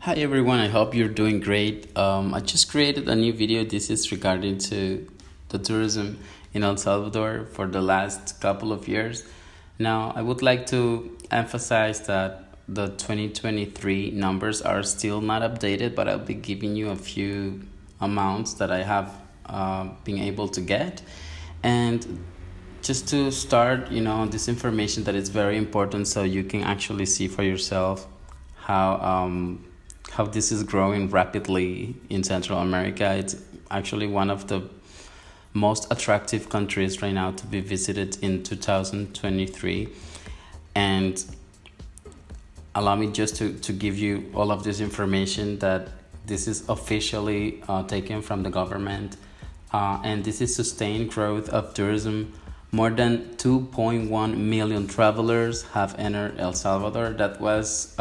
Hi everyone, I hope you're doing great. I just created a new video. This is regarding to the tourism in El Salvador for the last couple of years. Now, I would like to emphasize that the 2023 numbers are still not updated, but I'll be giving you a few amounts that I have been able to get. And just to start, this information that is very important so you can actually see for yourself how how this is growing rapidly in Central America. It's actually one of the most attractive countries right now to be visited in 2023. And allow me just to give you all of this information that this is officially taken from the government. And this is sustained growth of tourism. More than 2.1 million travelers have entered El Salvador. That was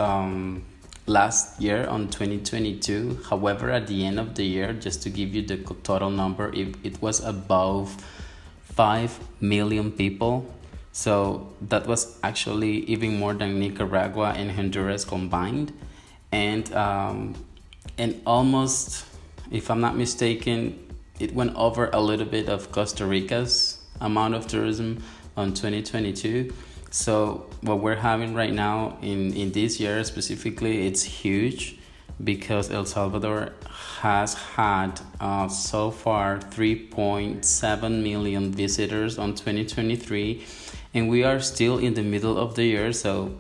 last year on 2022. However, at the end of the year, just to give you the total number, it was above 5 million people. So that was actually even more than Nicaragua and Honduras combined. And almost, if I'm not mistaken, it went over a little bit of Costa Rica's amount of tourism on 2022. So what we're having right now in this year specifically, it's huge because El Salvador has had so far 3.7 million visitors on 2023, and we are still in the middle of the year. So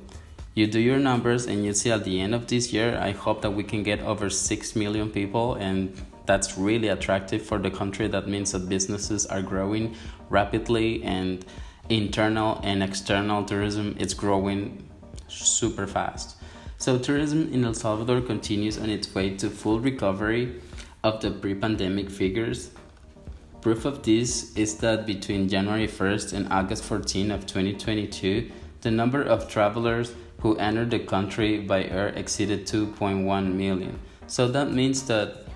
you do your numbers and you see at the end of this year, I hope that we can get over 6 million people, and that's really attractive for the country. That means that businesses are growing rapidly, and internal and external tourism is growing super fast. So tourism in El Salvador continues on its way to full recovery of the pre-pandemic figures. Proof of this is that between January 1st and August 14th of 2022, the number of travelers who entered the country by air exceeded 2.1 million. So that means that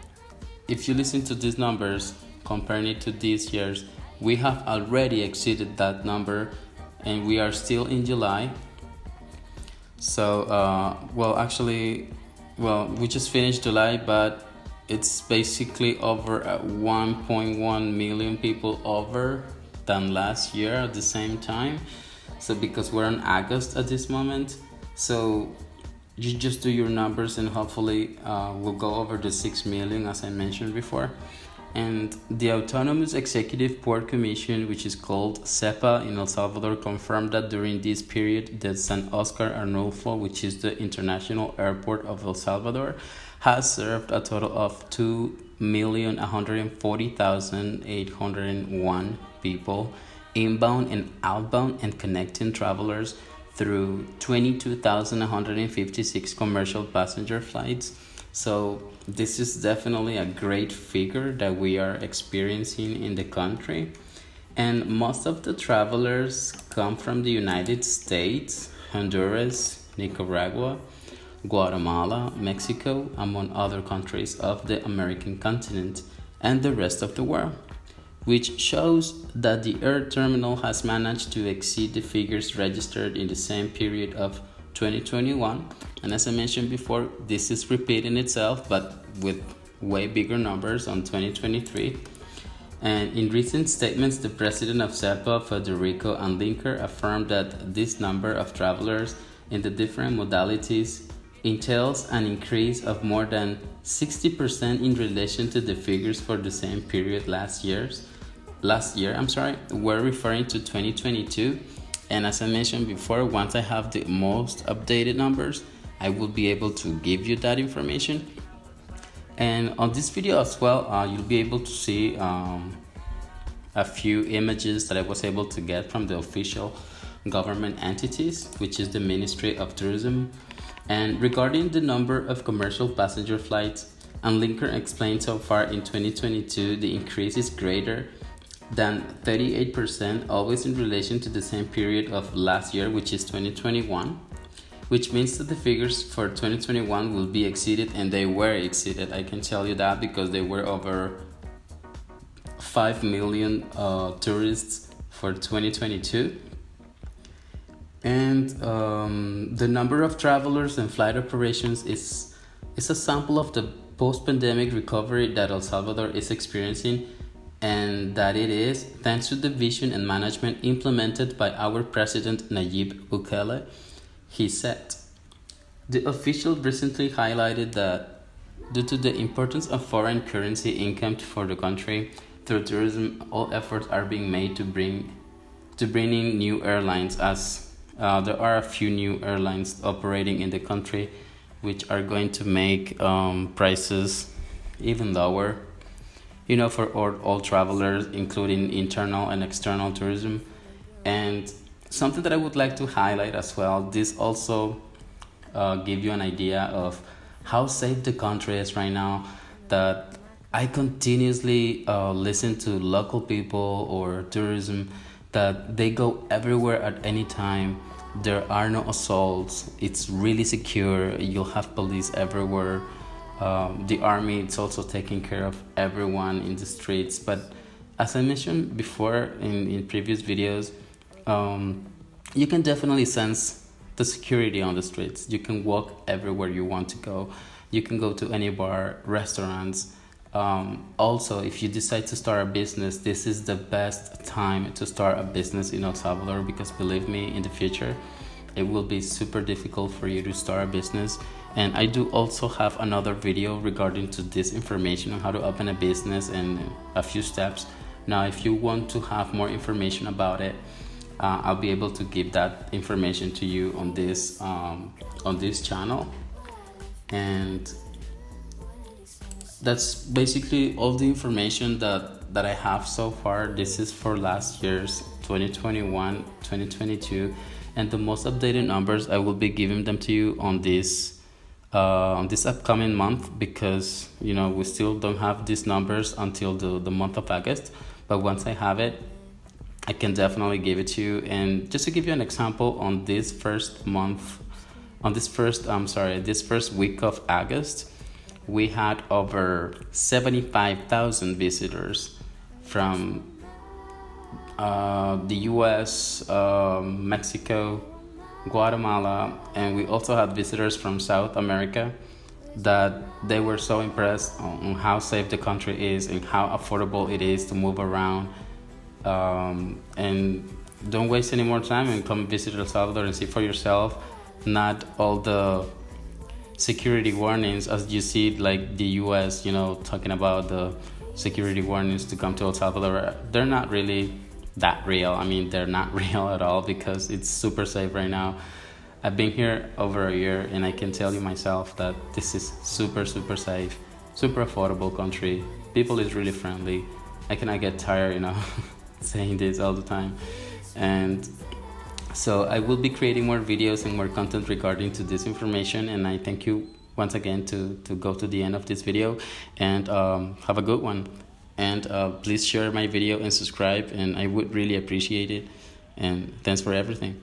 if you listen to these numbers, comparing it to these years, we have already exceeded that number, and we are still in July. So, we just finished July, but it's basically over 1.1 million people over than last year at the same time. So, because we're in August at this moment, so you just do your numbers, and hopefully we'll go over the 6 million as I mentioned before. And the Autonomous Executive Port Commission, which is called CEPA in El Salvador, confirmed that during this period, the San Oscar Arnulfo, which is the international airport of El Salvador, has served a total of 2,140,801 people, inbound and outbound, and connecting travelers through 22,156 commercial passenger flights. So this is definitely a great figure that we are experiencing in the country. And most of the travelers come from the United States, Honduras, Nicaragua, Guatemala, Mexico, among other countries of the American continent and the rest of the world, which shows that the air terminal has managed to exceed the figures registered in the same period of 2021. And as I mentioned before, this is repeating itself, but with way bigger numbers on 2023. And in recent statements, the president of CEPA, Federico Anlinker, affirmed that this number of travelers in the different modalities entails an increase of more than 60% in relation to the figures for the same period last year. We're referring to 2022. And as I mentioned before, once I have the most updated numbers, I will be able to give you that information. And on this video as well, you'll be able to see a few images that I was able to get from the official government entities, which is the Ministry of Tourism. And regarding the number of commercial passenger flights, Anlinker explained so far in 2022, the increase is greater than 38%, always in relation to the same period of last year, which is 2021, which means that the figures for 2021 will be exceeded, and they were exceeded. I can tell you that because they were over 5 million tourists for 2022. And the number of travelers and flight operations is It's a sample of the post-pandemic recovery that El Salvador is experiencing, and that it is thanks to the vision and management implemented by our president Nayib Bukele. He said, the official recently highlighted that due to the importance of foreign currency income for the country through tourism, all efforts are being made to bring in new airlines, as there are a few new airlines operating in the country, which are going to make prices even lower, for all travelers, including internal and external tourism. And something that I would like to highlight as well, this also give you an idea of how safe the country is right now, that I continuously listen to local people or tourism that they go everywhere at any time. There are no assaults. It's really secure. You'll have police everywhere. The army, it's also taking care of everyone in the streets. But as I mentioned before in previous videos, you can definitely sense the security on the streets. You can walk everywhere you want to go. You can go to any bar, restaurants. Also, if you decide to start a business, this is the best time to start a business in El Salvador, because believe me, in the future it will be super difficult for you to start a business. And I do also have another video regarding to this information on how to open a business and a few steps. Now, if you want to have more information about it, I'll be able to give that information to you on this channel. And that's basically all the information that I have so far. This is for last year's 2021, 2022, and the most updated numbers I will be giving them to you on this upcoming month, because we still don't have these numbers until the month of August. But once I have it, I can definitely give it to you. And just to give you an example, on this first week of August, we had over 75,000 visitors from the US, Mexico, Guatemala, and we also had visitors from South America, that they were so impressed on how safe the country is and how affordable it is to move around. And don't waste any more time and come visit El Salvador and see for yourself. Not all the security warnings as you see, like the US, talking about the security warnings to come to El Salvador. They're not really that real. I mean, they're not real at all, because it's super safe right now. I've been here over a year, and I can tell you myself that this is super, super safe, super affordable country. People is really friendly. I cannot get tired, saying this all the time. And so I will be creating more videos and more content regarding to this information. And I thank you once again to go to the end of this video, and have a good one. And please share my video and subscribe, and I would really appreciate it. And thanks for everything.